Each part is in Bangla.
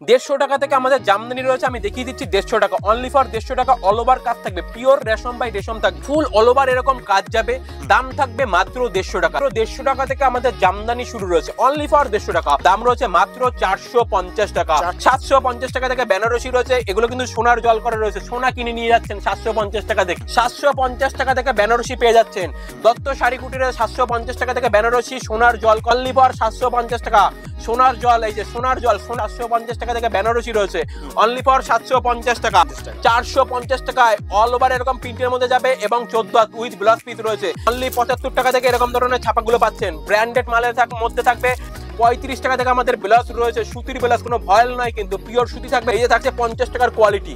150 টাকা থেকে আমাদের জামদানি রয়েছে, আমি দেখিয়ে দিচ্ছি 150 টাকা, অনলি ফর 150 টাকা। অল ওভার কাজ থাকবে, পিওর রেশম বাই রেশম থাকবে, ফুল অল ওভার এরকম কাজ যাবে। দাম থাকবে মাত্র 150 টাকা। 150 টাকা থেকে আমাদের জামদানি শুরু রয়েছে, অনলি ফর 150 টাকা। দাম রয়েছে মাত্র 450 টাকা। 750 টাকা থেকে বেনারসি রয়েছে, এগুলো কিন্তু সোনার জল করে রয়েছে, সোনা কিনে নিয়ে যাচ্ছেন 750 টাকা থেকে। 750 টাকা থেকে বেনারসি পেয়ে যাচ্ছেন দত্ত শাড়ি কুটিরে। 750 টাকা থেকে বেনারসি সোনার জল, অনলি ফর 750 টাকা। সোনার জল, এই যে সোনার জল 750 টাকা থেকে বেনারসি রয়েছে, অনলি ফর 750 টাকা। 450 টাকায় অল ওভার এরকম প্রিন্টের মধ্যে যাবে এবং 14 হাত উইথ ব্লাউজ পিস রয়েছে, অনলি 75 টাকা থেকে এরকম ধরনের ছাপাগুলো পাচ্ছেন। ব্র্যান্ডেড মালের মধ্যে থাকবে 35 টাকা থেকে আমাদের ব্লাউজ রয়েছে, সুতির ব্লাউজ, কোনো ভয়েল নয় কিন্তু পিওর সুতি থাকবে। এই যে থাকছে 50 টাকার কোয়ালিটি।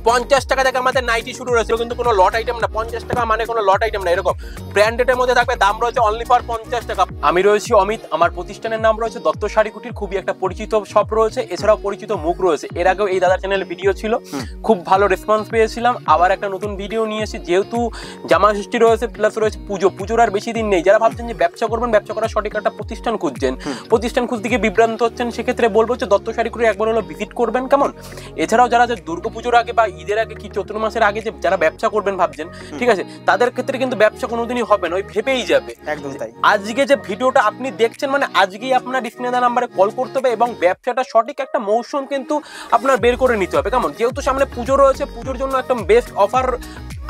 50 টাকা থেকে আমাদের নাইটি শুরু রয়েছে, কিন্তু কোনো লট আইটেম না। 50 টাকা মানে কোনো লট আইটেম না, এরকম ব্র্যান্ডেডের মধ্যে থাকবে। দাম রয়েছে অনলি ফর 50 টাকা। আমি রয়েছি অমিত, আমার প্রতিষ্ঠানের নাম রয়েছে দত্ত শাড়ি কুটির। খুবই একটা পরিচিত শপ রয়েছে, এছাড়াও পরিচিত মুখ রয়েছে। এর আগেও এই দাদার চ্যানেলে ভিডিও ছিল, খুব ভালো রেসপন্স পেয়েছিলাম। আবার একটা নতুন ভিডিও নিয়ে এসেছি, যেহেতু জামা ষষ্ঠী রয়েছে প্লাস রয়েছে পুজোর আর বেশি দিন নেই। যারা ভাবছেন যে ব্যবসা করবেন, ব্যবসা করার সঠিক একটা প্রতিষ্ঠান খুঁজছেন, প্রতিষ্ঠান খুঁজতে গিয়ে বিভ্রান্ত হচ্ছেন, সেক্ষেত্রে বলবো যে দত্ত শাড়ি কুটির একবার হলো ভিজিট করবেন, কেমন? এছাড়াও যারা যে দুর্গাপুজোর আগে বা ঈদের আগে কি চৈত্র মাসের আগে যে যারা ব্যবসা করবেন ভাবছেন, ঠিক আছে, তাদের ক্ষেত্রে কিন্তু ব্যবসা কোনোদিনই হবে না, ওই ভেবেই যাবে। একদম তাই। আজকে যে ভিডিওটা আপনি দেখছেন, মানে আজকেই আপনার স্ক্রিনে দেওয়া নাম্বারে কল করতে হবে এবং ব্যবসাটা সঠিক একটা মৌসুম কিন্তু আপনার বের করে নিতে হবে, কেমন? যেহেতু সামনে পুজো রয়েছে, পুজোর জন্য একটা বেস্ট অফার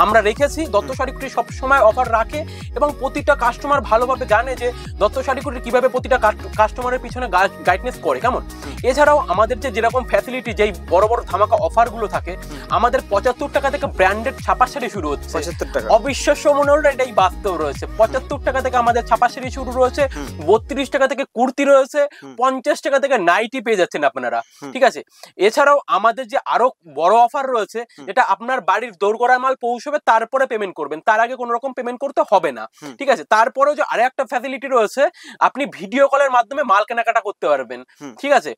আমরা রেখেছি। দত্ত শাড়ি কুটির সবসময় অফার রাখে এবং প্রতিটা কাস্টমার ভালোভাবে জানে যে দত্ত শাড়ি কুটির কিভাবে প্রতিটা কাস্টমারের পিছনে গাইডনেস করে, কেমন? এছাড়াও আমাদের যে যেরকম ফ্যাসিলিটি, যেই বড় বড় ধামাকা অফারগুলো থাকে, আমাদের 75 টাকা থেকে ব্র্যান্ডেড ছাপা শাড়ি শুরু হচ্ছে। 75 টাকা, অবিশ্বাস্য মনে হলো, এটাই বাস্তব রয়েছে। 75 টাকা থেকে আমাদের ছাপা শাড়ি শুরু রয়েছে, 32 টাকা থেকে কুর্তি রয়েছে, 50 টাকা থেকে নাইটি পেয়ে যাচ্ছেন আপনারা, ঠিক আছে? এছাড়াও আমাদের যে আরো বড় অফার রয়েছে, যেটা আপনার বাড়ির দোরগোড়ায় মাল পৌঁছবে, তারপরে পেমেন্ট করবেন, তার আগে কোনো রকম পেমেন্ট করতে হবে না, ঠিক আছে? তারপরেও যে আরেকটা ফ্যাসিলিটি রয়েছে, আপনি ভিডিও কলের মাধ্যমে মাল কেনাকাটা করতে পারবেন, ঠিক আছে?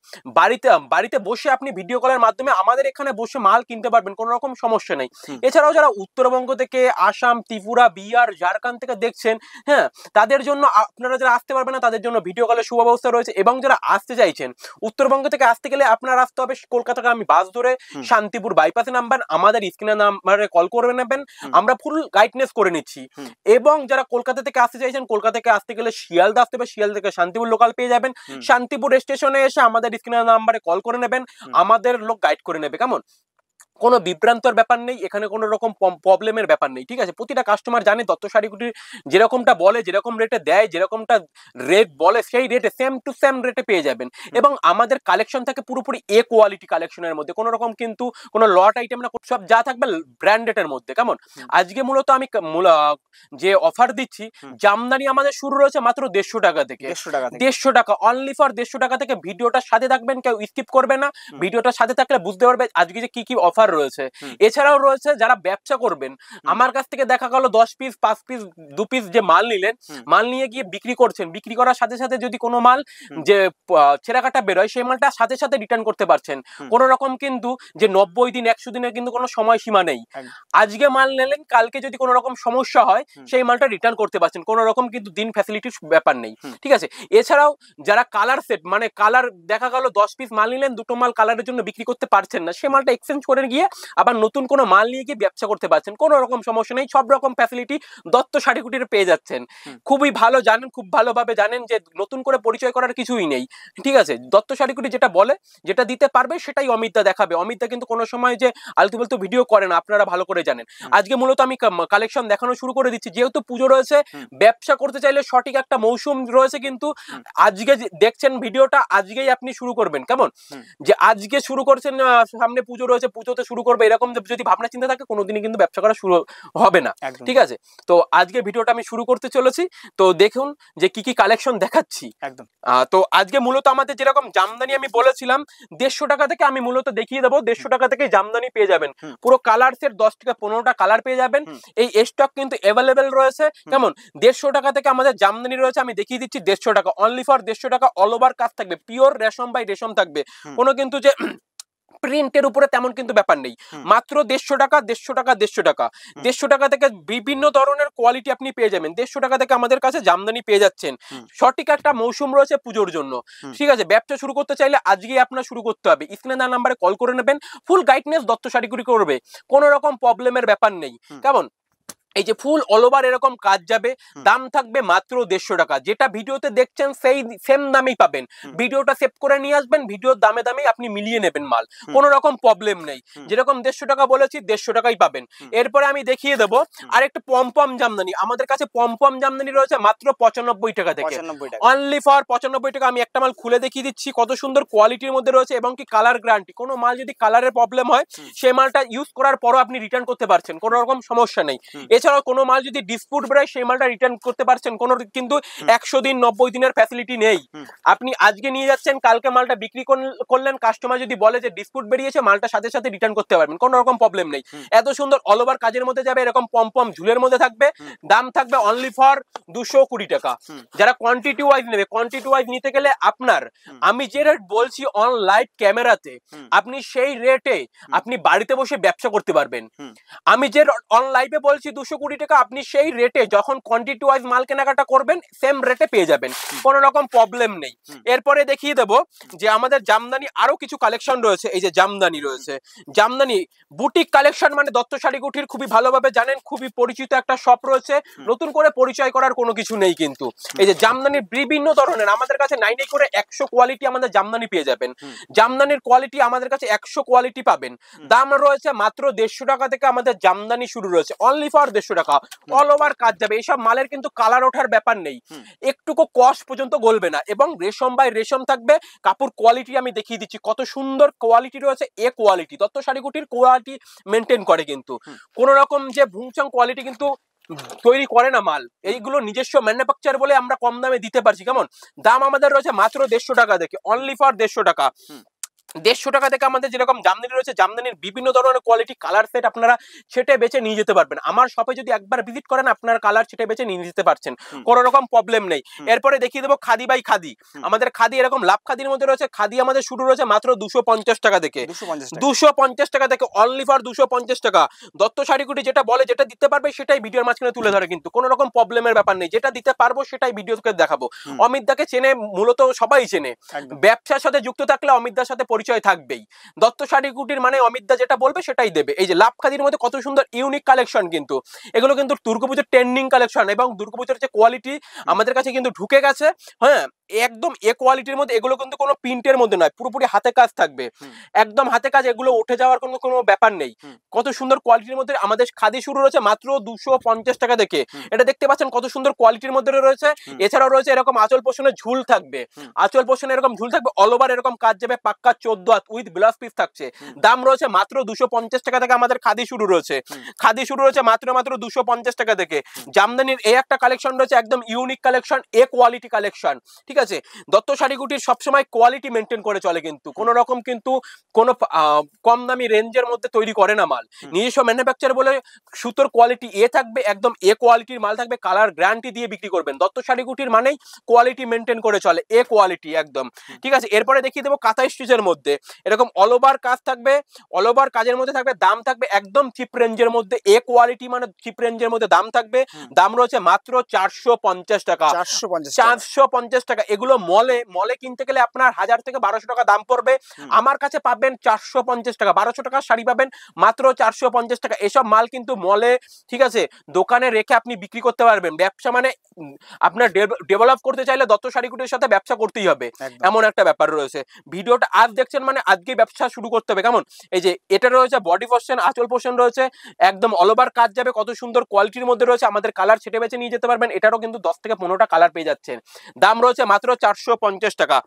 বাড়িতে বসে আপনি ভিডিও কলের মাধ্যমে আমাদের এখানে বসে মাল কিনতে পারবেন, কোনো রকম সমস্যা নেই। এছাড়াও যারা উত্তরবঙ্গ থেকে, আসাম, ত্রিপুরা, বিহার, ঝাড়খণ্ড থেকে দেখছেন, হ্যাঁ, তাদের জন্য, আপনারা যারা আসতে পারবেন না তাদের জন্য ভিডিও কলের সুব্যবস্থা রয়েছে। এবং যারা আসতে চাইছেন, উত্তরবঙ্গ থেকে আসতে গেলে আপনার আসতে হবে কলকাতা থেকে, আমি বাস ধরে শান্তিপুর বাইপাসে নামবেন, আমাদের স্ক্রিনের নাম্বারে কল করে নেবেন, আমরা ফুল গাইডনেস করে নিচ্ছি। এবং যারা কলকাতা থেকে আসতে চাইছেন, কলকাতা থেকে আসতে গেলে শিয়ালদা আসতে হবে, শিয়ালদা থেকে শান্তিপুর লোকাল পেয়ে যাবেন। শান্তিপুর স্টেশনে এসে আমাদের স্ক্রিনের নাম্বারে কল করে নেবেন, আমাদের লোক গাইড করে নেবে, কেমন? কোনো বিভ্রান্তর ব্যাপার নেই, এখানে কোনো রকম প্রবলেমের ব্যাপার নেই, ঠিক আছে? প্রতিটা কাস্টমার জানে দত্ত শাড়ি কুটির যেরকমটা বলে, যেরকম রেটে দেয়, যেরকমটা রেট বলে, সেই রেটে সেম টু সেম রেটে পেয়ে যাবেন। এবং আমাদের কালেকশন থাকে পুরোপুরি এ কোয়ালিটি কালেকশনের মধ্যে, কোনো রকম কিন্তু কোনো লট আইটেম না, সব যা থাকবে ব্র্যান্ডেডের মধ্যে, কেমন? আজকে মূলত আমি যে অফার দিচ্ছি, জামদানি আমাদের শুরু রয়েছে মাত্র 150 টাকা থেকে। 150 টাকা, অনলি ফর 150 টাকা থেকে। ভিডিওটার সাথে থাকবেন, কেউ স্কিপ করবে না, ভিডিওটার সাথে থাকলে বুঝতে পারবে আজকে যে কি কি অফার রয়েছে। এছাড়াও রয়েছে যারা ব্যবসা করবেন, আমার কাছ থেকে দেখা গেল 10 পিস, 5 পিস, 2 পিস যে মাল নিলেন, মাল নিয়ে গিয়ে বিক্রি করছেন, বিক্রি করার সাথে সাথে যদি কোনো মাল যে ছেঁড়া কাটা বেরোয়, সেই মালটা সাথে সাথে রিটার্ন করতে পারছেন। কোন রকম কিন্তু যে 90 দিন, 100 দিনের কিন্তু কোনো সময় সীমা নেই। আজকে মাল নিলেন, কালকে যদি কোনো রকম সমস্যা হয়, সেই মালটা রিটার্ন করতে পারছেন, কোনো রকম কিন্তু দিন ফ্যাসিলিটির ব্যাপার নেই, ঠিক আছে? এছাড়াও যারা কালার সেট, মানে কালার দেখা গেল 10 পিস মাল নিলেন, দুটো মাল কালারের জন্য বিক্রি করতে পারছেন না, সেই মালটা এক্সচেঞ্জ করে গিয়ে আবার নতুন কোনো মাল নিয়ে গিয়ে ব্যবসা করতে পারছেন, কোনো রকম সমস্যা নেই। সব রকম ফ্যাসিলিটি দত্ত শাড়ি কুটিরে পেয়ে যাচ্ছেন। খুবই ভালো জানেন, খুব ভালোভাবে জানেন যে নতুন করে পরিচয় করার কিছুই নেই, ঠিক আছে? দত্ত শাড়ি কুটি যেটা বলে, যেটা দিতে পারবে, সেটাই অমিতদা দেখাবে। অমিতদা কিন্তু কোনো সময় যে আলতু ফালতু ভিডিও করে না, আপনারা ভালো করে জানেন। আজকে মূলত আমি কালেকশন দেখানো শুরু করে দিচ্ছি, যেহেতু পুজো রয়েছে, ব্যবসা করতে চাইলে সঠিক একটা মৌসুম রয়েছে। কিন্তু আজকে দেখছেন ভিডিওটা, আজকেই আপনি শুরু করবেন, কেমন? যে আজকে শুরু করছেন, সামনে পুজো রয়েছে, পুজোতে শুরু করবে, এরকম যদি ভাবনা চিন্তা থাকে, কোনোদিনই কিন্তু ব্যবসা করা শুরু হবে না, ঠিক আছে? তো আজকে ভিডিওটা আমি শুরু করতে চলেছি, তো দেখুন যে কি কি কালেকশন দেখাচ্ছি। একদম। তো আজকে মূলত আমাদের যেরকম জামদানি আমি বলেছিলাম 150 টাকা থেকে, আমি মূলত দেখিয়ে দেবো 150 টাকা থেকে জামদানি পেয়ে যাবেন। পুরো কালার সেট 10 থেকে 15টা কালার পেয়ে যাবেন। এই স্টক কিন্তু অ্যাভেলেবেল রয়েছে, কেমন? 150 টাকা থেকে আমাদের জামদানি রয়েছে, আমি দেখিয়ে দিচ্ছি 150 টাকা, অনলি ফর 150 টাকা। অল ওভার কাজ থাকবে, পিওর রেশম বাই রেশম থাকবে, কোনো কিন্তু যে প্রিন্টের উপরে তেমন কিন্তু ব্যাপার নেই, মাত্র 150 টাকা 150 টাকা 150 টাকা 150 টাকা থেকে বিভিন্ন ধরনের কোয়ালিটি আপনি পেয়ে যাবেন। 150 টাকা থেকে আমাদের কাছে জামদানি পেয়ে যাচ্ছেন। সঠিক একটা মৌসুম রয়েছে পুজোর জন্য, ঠিক আছে। ব্যবসা শুরু করতে চাইলে আজকেই আপনার শুরু করতে হবে, স্ক্রিনে দেওয়া নাম্বারে কল করে নেবেন, ফুল গাইডনেস দত্ত শাড়িগুড়ি করবে, কোনো রকম প্রবলেমের ব্যাপার নেই। কেমন, এই যে ফুল অল ওভার এরকম কাজ যাবে, দাম থাকবে মাত্র 150 টাকা। যেটা ভিডিওতে দেখছেন সেই সেম দামেই পাবেন। ভিডিওটা সেভ করে নিয়ে আসবেন, ভিডিওর দামে দামে আপনি মিলিয়ে নেবেন মাল, কোনো রকম প্রবলেম নেই। যেরকম 150 টাকা বলেছি 150 টাকাই পাবেন। এরপরে আমি দেখিয়ে দেবো আরেকটা পমপম জামদানি। আমাদের কাছে পমপম জামদানি রয়েছে মাত্র 95 টাকা থেকে, অনলি ফর 95 টাকা। আমি একটা মাল খুলে দেখিয়ে দিচ্ছি, কত সুন্দর কোয়ালিটির মধ্যে রয়েছে এবং কি কালার গ্যারান্টি। কোনো মাল যদি কালারের প্রবলেম হয় সেই মালটা ইউজ করার পরও আপনি রিটার্ন করতে পারছেন, কোনো রকম সমস্যা নেই। এছাড়াও কোনো মাল যদি ডিসপুট বেরোয় সেই মালটা রিটার্ন করতে পারছেন, কোনো কিন্তু 100 দিন 90 দিনের ফ্যাসিলিটি নেই। আপনি আজকে নিয়ে যাচ্ছেন, কালকে মালটা বিক্রি করলেন, কাস্টমার যদি বলে যে ডিসপুট বেরিয়েছে, মালটা সাথে সাথে রিটার্ন করতে পারবেন, কোনো রকম প্রবলেম নেই। এত সুন্দর অল ওভার কাজের মধ্যে যাবে, এরকম পমপম ঝুলের মধ্যে থাকবে, দাম থাকবে অনলি ফর 220 টাকা। যারা কোয়ান্টিটি ওয়াইজ নেবে, কোয়ান্টিটি ওয়াইজ নিতে গেলে আপনার আমি যে রেট বলছি অন লাইভ ক্যামেরাতে, আপনি সেই রেটে আপনি বাড়িতে বসে ব্যবসা করতে পারবেন। আমি যে অন লাইভে বলছি 220 টাকা, আপনি সেই রেটে যখন কোয়ান্টিটি ওয়াইজ মাল কেনাকাটা করবেন সেম রেটে পেয়ে যাবেন, কোনো রকম প্রবলেম নেই। এরপরে দেখিয়ে দেবো যে আমাদের জামদানি আরো কিছু কালেকশন রয়েছে। এই যে জামদানি রয়েছে, জামদানি বুটিক কালেকশন, মানে দত্ত শাড়িগুটির খুবই ভালোভাবে জানেন, খুবই পরিচিত একটা শপ রয়েছে, নতুন করে পরিচয় করার কোনো কিছু নেই কিন্তু। এই যে জামদানির বিভিন্ন ধরনের আমাদের কাছে 9 করে 100 কোয়ালিটি আমাদের জামদানি পেয়ে যাবেন। জামদানির কোয়ালিটি আমাদের কাছে 100 কোয়ালিটি পাবেন। দাম রয়েছে মাত্র 150 টাকা থেকে আমাদের জামদানি শুরু রয়েছে, অনলি ফর 150 টাকা। অল ওভার কাজ যাবে, এইসব মালের কিন্তু কালার ওঠার ব্যাপার নেই, একটুকু কষ্ট পর্যন্ত গলবে না, এবং রেশম বাই রেশম থাকবে। কাপড় কোয়ালিটি আমি দেখিয়ে দিচ্ছি, কত সুন্দর কোয়ালিটি রয়েছে। এ কোয়ালিটি দত্ত শাড়িগুটির কোয়ালিটি মেনটেন করে, কিন্তু কোন রকম যে ভুংচাং কোয়ালিটি কিন্তু তৈরি করে না মাল, এইগুলো নিজস্ব ম্যানুফ্যাকচার বলে আমরা কম দামে দিতে পারছি। কেমন, দাম আমাদের রয়েছে মাত্র 150 টাকা থেকে, অনলি ফর 150 টাকা। 150 টাকা থেকে আমাদের যেরকম জামদানি রয়েছে, জামদানির বিভিন্ন ধরনের কোয়ালিটি কালার সেট আপনারা ছেটে বেছে নিয়ে যেতে পারবেন। আমার শপে যদি একবার ভিজিট করেন, আপনার কালার ছেটে বেছে নিয়ে যেতে পারছেন, কোনো রকম প্রবলেম নেই। এরপরে দেখিয়ে দেবো খাদি বাই খাদি। আমাদের খাদি এরকম লাভ খাদির মধ্যে রয়েছে, খাদি আমাদের শুরু রয়েছে মাত্র 250 টাকা থেকে, 250 টাকা থেকে, অনলি ফর 250 টাকা। দত্ত শাড়িগুটি যেটা বলে, যেটা দিতে পারবে সেটাই ভিডিওর মাঝখানে তুলে ধরে, কিন্তু কোনো রকম প্রবলেমের ব্যাপার নেই। যেটা দিতে পারবো সেটাই ভিডিওকে দেখাবো। অমিতদাকে চেনে, মূলত সবাই চেনে, ব্যবসার সাথে যুক্ত থাকলে অমিতদার সাথে পরিচয় থাকবেই। দত্ত শাড়িগুটির মানে অমিতদা যেটা বলবে সেটাই দেবে। এই যে লাভ খাদির মধ্যে কত সুন্দর ইউনিক কালেকশন, কিন্তু এগুলো কিন্তু দুর্গাপুজোর ট্রেন্ডিং কালেকশন, এবং দুর্গাপুজোর যে কোয়ালিটি আমাদের কাছে কিন্তু ঢুকে গেছে। হ্যাঁ, একদম এ কোয়ালিটির মধ্যে, এগুলো কিন্তু কোনো প্রিন্টের মধ্যে নয়, পুরোপুরি হাতে কাজ থাকবে, একদম হাতে কাজ, এগুলো উঠে যাওয়ার কোনো ব্যাপার নেই। কত সুন্দর কোয়ালিটির মধ্যে আমাদের খাদি শুরু রয়েছে মাত্র 250 টাকা থেকে। এটা দেখতে পাচ্ছেন কত সুন্দর কোয়ালিটির মধ্যে রয়েছে। এছাড়াও রয়েছে এরকম আঁচল পোষণে ঝুল থাকবে, আঁচল পোষণে এরকম ঝুল থাকবে, অল ওভার এরকম কাজ যাবে, পাক্কা 14 হাত উইথ ব্লাউজ পিস থাকছে। দাম রয়েছে মাত্র 250 টাকা থেকে আমাদের খাদি শুরু রয়েছে। খাদি শুরু রয়েছে মাত্র 250 টাকা থেকে। জামদানির এই একটা কালেকশন রয়েছে, একদম ইউনিক কালেকশন, এ কোয়ালিটি কালেকশন, ঠিক আছে। দত্ত শাড়িগুটির সবসময় কোয়ালিটি মেনটেন করে চলে, কিন্তু কোন রকম কিন্তু কোনো কম দামি রেঞ্জের মধ্যে তৈরি করে না মাল। নিজস্ব ম্যানুফ্যাকচার বলে সুতোর কোয়ালিটি এ থাকবে, একদম এ কোয়ালিটির মাল থাকবে, কালার গ্যারান্টি দিয়ে বিক্রি করবেন। দত্ত শাড়িগুটির মানেই কোয়ালিটি মেনটেন করে চলে, এ কোয়ালিটি একদম, ঠিক আছে। এরপরে দেখিয়ে দেবো কাঁথা স্টিচের মধ্যে এরকম অল ওভার কাজ থাকবে, অল ওভার কাজের মধ্যে থাকবে, দাম থাকবে একদম চিপ রেঞ্জের মধ্যে, এ কোয়ালিটি মানে চিপ রেঞ্জের মধ্যে দাম থাকবে। দাম রয়েছে মাত্র 450 টাকা, 450 টাকা। এগুলো মলে কিনতে গেলে আপনার 1000 থেকে 1200 টাকা দাম পড়বে, আমার কাছে পাবেন 450 টাকা। 1200 টাকা শাড়ি পাবেন মাত্র 450 টাকা। এসব মাল কিন্তু মলে, ঠিক আছে, দোকানে রেখে আপনি বিক্রি করতে পারবেন। ব্যবসা মানে আপনার ডেভেলপ করতে চাইলে দত্ত শাড়িগুটির সাথে ব্যবসা করতেই হবে, এমন একটা ব্যাপার রয়েছে। ভিডিওটা আজ দেখছেন মানে আজকে ব্যবসা শুরু করতে হবে, কেমন। এই যে এটা রয়েছে বডি পোরশন, আঁচল পোরশন রয়েছে, একদম অল ওভার কাজ যাবে, কত সুন্দর কোয়ালিটির মধ্যে রয়েছে। আমাদের কালার ছেটে বেছে নিয়ে যেতে পারবেন, এটারও কিন্তু 10 থেকে 15টা কালার পেয়ে যাচ্ছেন। দাম রয়েছে মাত্র 450 টাকা।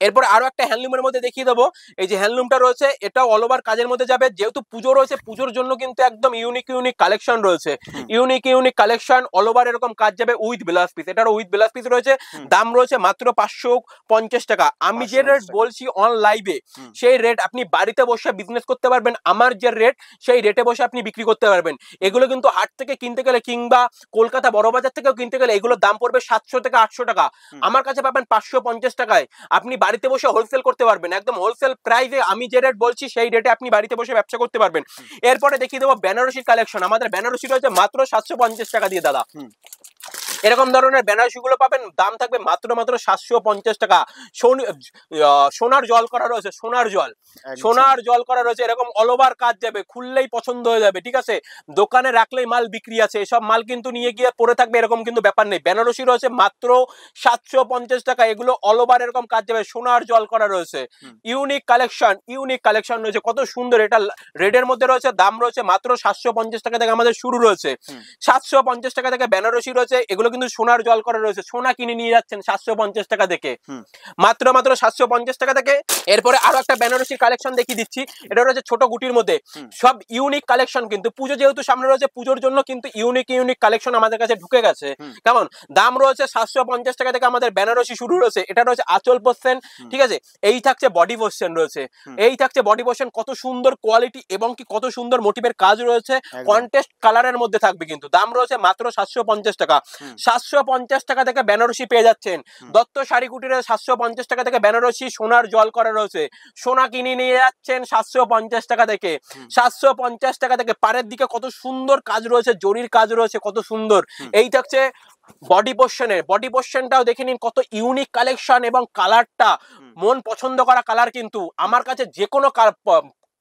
এরপর আরো একটা হ্যান্ডলুমের মধ্যে দেখিয়ে দেবো। এই যে হ্যান্ডলুমটা রয়েছে, এটা অল ওভার কাজের মধ্যে যাবে, যেহেতু পুজো রয়েছে, পুজোর জন্য কিন্তু একদম ইউনিক কালেকশন রয়েছে, ইউনিক কালেকশন, অল ওভার এরকম কাজ যাবে উইথ ব্লাউজ পিস। এটারও উইথ ব্লাউজ পিস রয়েছে, দাম রয়েছে মাত্র 550 টাকা। আমি যে রেট বলছি অন লাইভে, সেই রেট আপনি বাড়িতে বসে বিজনেস করতে পারবেন। আমার যে রেট, সেই রেটে বসে আপনি বিক্রি করতে পারবেন। এগুলো কিন্তু হাট থেকে কিনতে গেলে কিংবা কলকাতা বড় বাজার থেকেও কিনতে গেলে এগুলোর দাম পড়বে 700 থেকে 800 টাকা। আমার কাছে পাবেন 550 টাকায়। আপনি বাড়িতে বসে হোলসেল করতে পারবেন, একদম হোলসেল প্রাইসে আমি যে রেট বলছি সেই রেটে আপনি বাড়িতে বসে ব্যবসা করতে পারবেন। এরপরে দেখিয়ে দেবো বেনারসি কালেকশন। আমাদের বেনারসি রয়েছে মাত্র 750 টাকা দিয়ে দাদা। এরকম ধরনের বেনারসি গুলো পাবেন, দাম থাকবে মাত্র 750 টাকা। সোনার জল করা রয়েছে, সোনার জল করা রয়েছে, এরকম অল ওভার কাজ যাবে, খুললেই পছন্দ হয়ে যাবে, ঠিক আছে। দোকানে রাখলেই মাল বিক্রি আছে, এসব মাল কিন্তু নিয়ে গিয়ে পরে থাকবে এরকম কিন্তু ব্যাপার নেই। বেনারসি রয়েছে মাত্র 750 টাকা, এগুলো অল ওভার এরকম কাজ যাবে, সোনার জল করা রয়েছে। ইউনিক কালেকশন রয়েছে, কত সুন্দর। এটা রেডের মধ্যে রয়েছে, দাম রয়েছে মাত্র 750 টাকা থেকে আমাদের শুরু রয়েছে। 750 টাকা থেকে বেনারসি রয়েছে, এগুলো কিন্তু সোনার জল করা রয়েছে, সোনা কিনে নিয়ে যাচ্ছেন 750 টাকা থেকে, মাত্র 750 টাকা থেকে। এরপরে আরো একটা বেনারসি কালেকশন দেখিয়ে দিচ্ছি, এটা রয়েছে ছোট গুটির মধ্যে, সব ইউনিক কালেকশন। কিন্তু পুজো যেহেতু সামনে রয়েছে, পুজোর জন্য কিন্তু ইউনিক কালেকশন আমাদের কাছে ঢুকে গেছে। কেমন দাম রয়েছে 750 টাকা থেকে আমাদের বেনারসি শুরু রয়েছে। এটা রয়েছে আঁচল পোর্শন, ঠিক আছে। এই থাকছে বডি পোর্শন রয়েছে, কত সুন্দর কোয়ালিটি এবং কি কত সুন্দর মোটিভের কাজ রয়েছে, কন্ট্রাস্ট কালারের মধ্যে থাকবে। কিন্তু দাম রয়েছে মাত্র 750 টাকা। 750 টাকা থেকে বেনারসি পেয়ে যাচ্ছেন। দত্ত শাড়ি কুটিরে 750 টাকা থেকে বেনারসি সোনার জল করা রয়েছে, সোনা কিনে নিয়ে যাচ্ছেন 750 টাকা থেকে। 750 টাকা থেকে পাড়ের দিকে কত সুন্দর কাজ রয়েছে, জরির কাজ রয়েছে, কত সুন্দর। এই থাকছে বডি পোর্শনটাও দেখে নিন, কত ইউনিক কালেকশন এবং কালারটা মন পছন্দ করা কালার। কিন্তু আমার কাছে যে কোনো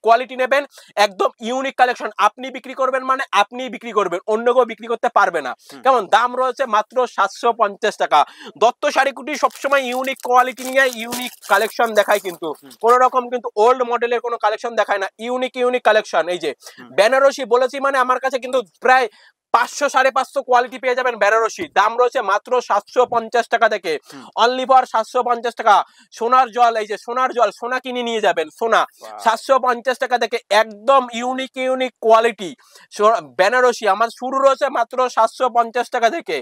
কোয়ালিটি নেবেন, একদম ইউনিক কালেকশন। আপনি বিক্রি করবেন মানে আপনি বিক্রি করবেন, অন্য কেউ বিক্রি করতে পারবে না। কেমন দাম রয়েছে মাত্র 750 টাকা। দত্ত শাড়ি কুটি সবসময় ইউনিক কোয়ালিটি নিয়ে ইউনিক কালেকশন দেখায়, কিন্তু কোন রকম কিন্তু ওল্ড মডেলের কোনো কালেকশন দেখায় না, ইউনিক কালেকশন। এই যে বেনারসি বলেছি মানে আমার কাছে কিন্তু প্রায় 500 550 কোয়ালিটি পেয়ে যাবেন বেনারসি। দাম রয়েছে মাত্র 750 টাকা থেকে, অনলি ফর 750 টাকা। সোনার জল, এই যে সোনার জল, সোনা কিনে নিয়ে যাবেন, সোনা 750 টাকা থেকে, একদম ইউনিক কোয়ালিটি বেনারসি। আমার শুরু রয়েছে মাত্র 750 টাকা থেকে।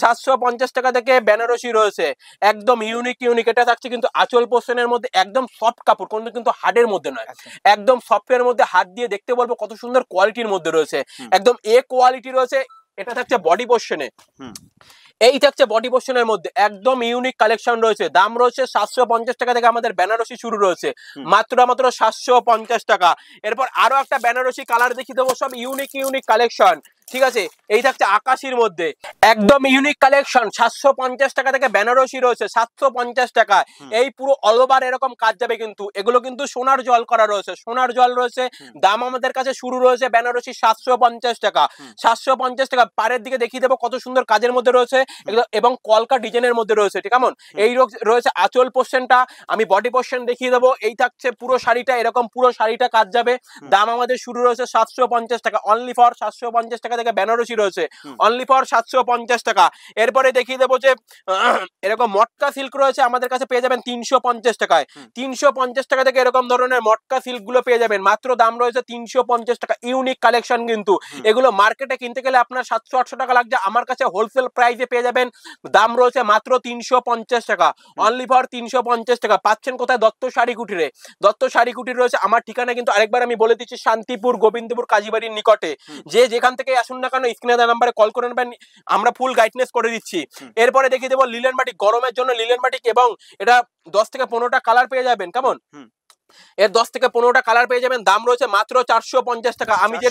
750 টাকা থেকে বেনারসি রয়েছে, একদম ইউনিক। এটা থাকছে কিন্তু আঁচল পোর্শনের মধ্যে, একদম সফট কাপড়, কিন্তু হার্ডের মধ্যে নয়, একদম সফটের মধ্যে। হাত দিয়ে দেখতে বলবো কত সুন্দর কোয়ালিটির মধ্যে রয়েছে, একদম কোয়ালিটি রয়েছে। এটা থাকছে বডি পোর্শনে, এই থাকছে বডি পোর্শনের মধ্যে, একদম ইউনিক কালেকশন রয়েছে। দাম রয়েছে 750 টাকা থেকে আমাদের বেনারসি শুরু রয়েছে, মাত্র 750 টাকা। এরপর আরো একটা বেনারসি কালার দেখিয়ে দেবো, সব ইউনিক কালেকশন, ঠিক আছে। এই থাকছে আকাশির মধ্যে, একদম ইউনিক কালেকশন। 750 টাকা থেকে বেনারসি রয়েছে, 750 টাকা। এই পুরো অল ওভার এরকম কাজ যাবে, কিন্তু এগুলো কিন্তু সোনার জল করা রয়েছে, সোনার জল রয়েছে। দাম আমাদের কাছে শুরু রয়েছে বেনারসি 750 টাকা। 750 টাকা। পাড়ের দিকে দেখিয়ে দেবো কত সুন্দর কাজের মধ্যে রয়েছে এগুলো, এবং কলকা ডিজাইনের মধ্যে রয়েছে, ঠিক কেমন। এই রয়েছে আঁচল পোর্শনটা, আমি বডি পোর্শন দেখিয়ে দেবো। এই থাকছে পুরো শাড়িটা, এরকম পুরো শাড়িটা কাজ যাবে। দাম আমাদের শুরু রয়েছে 750 টাকা, অনলি ফর 750 টাকা থেকে বেনারসি রয়েছে, অনলি ফর 750 টাকা। এরপরে দেখিয়ে দেবো যে এরকম মটকা সিল্ক রয়েছে, আমাদের কাছে পেয়ে যাবেন 350 টাকায়। 350 টাকা থেকে এরকম ধরনের মটকা সিল্ক গুলো পেয়ে যাবেন, মাত্র দাম রয়েছে 350 টাকা। ইউনিক কালেকশন, কিন্তু এগুলো মার্কেটে কিনতে গেলে আপনার 700-800 টাকা লাগছে, আমার কাছে হোলসেল প্রাইসে পেয়ে যাবেন। দাম রয়েছে মাত্র 350 টাকা, অনলি ফর 350 টাকা। পাচ্ছেন কোথায়? দত্ত শাড়ি কুটিরে। দত্ত শাড়ি কুটির রয়েছে, আমার ঠিকানা কিন্তু আরেকবার আমি বলে দিচ্ছি, শান্তিপুর গোবিন্দপুর কাজীবাড়ির নিকটে। যে যেখান থেকে আসুন না কেন, স্ক্রিনে দেওয়া নাম্বারে কল করে নেবেন, আমরা ফুল গাইডনেস করে দিচ্ছি। এরপরে দেখিয়ে দেবো লিলেন বাটিক, গরমের জন্য লিলেন বাটিক, এবং এটা 10 থেকে 15টা কালার পেয়ে যাবেন, কেমন। এর 10 থেকে 15টা কালার পেয়ে যাবেন। দাম রয়েছে মাত্র 450 টাকা। আমি যে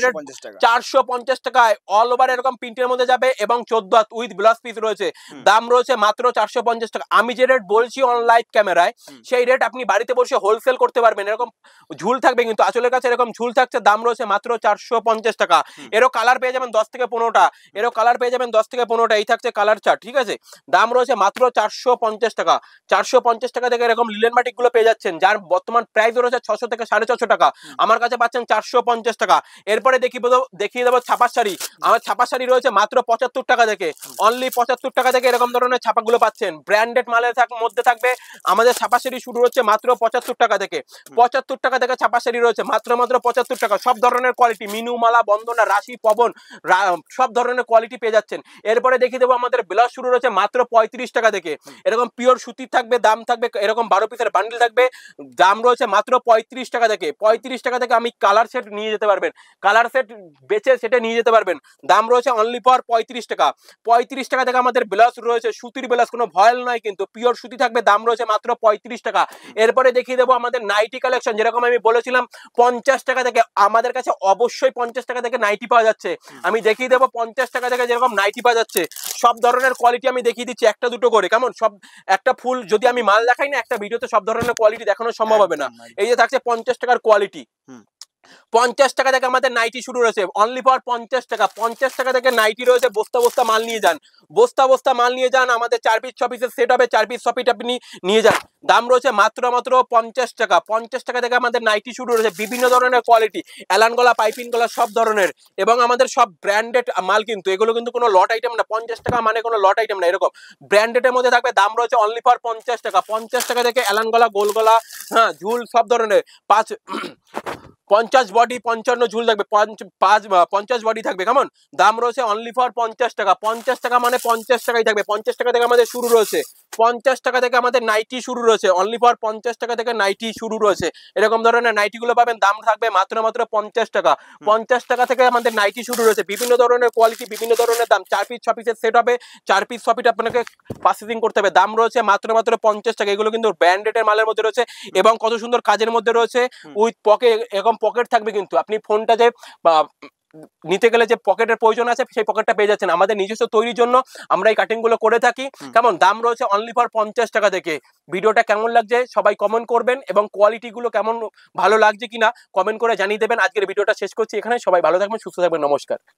450 টাকায় অল ওভার এরকম প্রিন্টের মধ্যে যাবে, এবং 14 হাত উইথ ব্লাউজ পিস রয়েছে। দাম রয়েছে মাত্র 450 টাকা। আমি যে রেট বলছি অন লাইভ ক্যামেরায়, সেই রেট আপনি বাড়িতে বসে হোলসেল করতে পারবেন। এরকম ঝুল থাকবে, কিন্তু আঁচলের কাছে এরকম ঝুল থাকছে। দাম রয়েছে মাত্র 450 টাকা। এরও কালার পেয়ে যাবেন 10 থেকে 15টা, এরও কালার পেয়ে যাবেন 10 থেকে 15টা। এই থাকছে কালার চার্ট, ঠিক আছে। দাম রয়েছে মাত্র 450 টাকা। 450 টাকা থেকে এরকম লিলেন বাটিক গুলো পেয়ে যাচ্ছেন, যার বর্তমান প্রাইস রয়েছে 600 থেকে 450 টাকা। আমার কাছে পাচ্ছেন 450 টাকা। এরপরে দেখিয়ে দেবো ছাপার শাড়ি। আমার ছাপা শাড়ি রয়েছে মাত্র 75 টাকা থেকে, অনলি 75 টাকা থেকে এরকম ধরনের ছাপাগুলো পাচ্ছেন। ব্র্যান্ডেড মালের মধ্যে থাকবে। আমাদের ছাপা শাড়ি শুরু হচ্ছে মাত্র 75 টাকা থেকে। 75 টাকা থেকে ছাপা শাড়ি রয়েছে, মাত্র 75 টাকা। সব ধরনের কোয়ালিটি, মিনু, মালা, বন্দনা, রাশি, পবন, সব ধরনের কোয়ালিটি পেয়ে যাচ্ছেন। এরপরে দেখিয়ে দেবো আমাদের ব্লাউজ শুরু রয়েছে মাত্র 35 টাকা থেকে। এরকম পিওর সুতির থাকবে, দাম থাকবে এরকম 12 পিসের বান্ডিল থাকবে, দাম রয়েছে মাত্র 35 টাকা থেকে। 35 টাকা থেকে আমি কালার সেট নিয়ে যেতে পারবেন, কালার সেট বেচে সেটা নিয়ে যেতে পারবেন। দাম রয়েছে অনলি ফর 35 টাকা। 35 টাকা থেকে আমাদের ব্লাউজ রয়েছে, সুতির ব্লাউজ, কোনো ভয়েল নয় কিন্তু, পিওর সুতি থাকবে, দাম রয়েছে মাত্র 35 টাকা। এরপরে দেখিয়ে দেবো আমাদের নাইটি কালেকশন, যেরকম আমি বলেছিলাম 50 টাকা থেকে আমাদের কাছে অবশ্যই 50 টাকা থেকে নাইটি পাওয়া যাচ্ছে। আমি দেখিয়ে দেবো 50 টাকা থেকে যেরকম নাইটি পাওয়া যাচ্ছে, সব ধরনের কোয়ালিটি আমি দেখিয়ে দিচ্ছি একটা দুটো করে, কেমন? সব একটা ফুল যদি আমি মাল দেখাই না একটা ভিডিওতে, সব ধরনের কোয়ালিটি দেখানো সম্ভব হবে না। এই যে থাকছে 50 টাকার কোয়ালিটি, 50 টাকা থেকে আমাদের নাইটি শুরু রয়েছে অনলি ফর 50 টাকা। 50 টাকা থেকে নাইটি রয়েছে, বস্তা বস্তা মাল নিয়ে যান, বস্তা বস্তা মাল নিয়ে যান, আমাদের 4 পিস 6 পিসের সেট হবে, 4 পিস 6 পিস আপনি নিয়ে যান, দাম রয়েছে মাত্র 50 টাকা। 50 টাকা থেকে আমাদের নাইটি শুরু রয়েছে, বিভিন্ন ধরনের কোয়ালিটি, অ্যালান গলা, পাইপিং গলা, সব ধরনের, এবং আমাদের সব ব্র্যান্ডেড মাল কিন্তু, এগুলো কিন্তু কোনো লট আইটেম না। 50 টাকা মানে কোনো লট আইটেম না, এরকম ব্র্যান্ডেডের মধ্যে থাকবে, দাম রয়েছে অনলি ফর 50 টাকা। 50 টাকা থেকে অ্যালান গলা, গোল গলা, হ্যাঁ ঝুল, সব ধরনের 50 বডি 55 ঝুল থাকবে, 50 বডি থাকবে, কেমন? দাম রয়েছে অনলি ফর 50 টাকা। 50 টাকা মানে 50 টাকাই থাকবে। 50 টাকা থেকে আমাদের শুরু রয়েছে, 50 টাকা থেকে আমাদের নাইটি শুরু রয়েছে, অনলি ফর 50 টাকা থেকে নাইটি শুরু রয়েছে, এরকম ধরনের নাইটি গুলো পাবেন, দাম থাকবে মাত্র 50 টাকা। 50 টাকা থেকে আমাদের নাইটি শুরু রয়েছে, বিভিন্ন ধরনের কোয়ালিটি, বিভিন্ন ধরনের দাম, 4 পিস 6 পিসের সেট হবে, 4 পিস 6 পিস আপনাকে পার্চেসিং করতে হবে, দাম রয়েছে মাত্র 50 টাকা। এগুলো কিন্তু ব্র্যান্ডেডের মালের মধ্যে রয়েছে এবং কত সুন্দর কাজের মধ্যে রয়েছে, উইথ পকেট, এরকম পকেট থাকবে কিন্তু, আপনি ফোনটা যে নিতে গেলে যে পকেটের প্রয়োজন আছে সেই পকেটটা পেয়ে যাচ্ছেন। আমাদের নিজস্ব তৈরির জন্য আমরা এই কাটিং গুলো করে থাকি, কেমন? দাম রয়েছে অনলি ফর 50 টাকা থেকে। ভিডিওটা কেমন লাগছে সবাই কমেন্ট করবেন, এবং কোয়ালিটি গুলো কেমন ভালো লাগছে কিনা কমেন্ট করে জানিয়ে দেবেন। আজকের ভিডিওটা শেষ করছি এখানে, সবাই ভালো থাকবেন, সুস্থ থাকবেন, নমস্কার।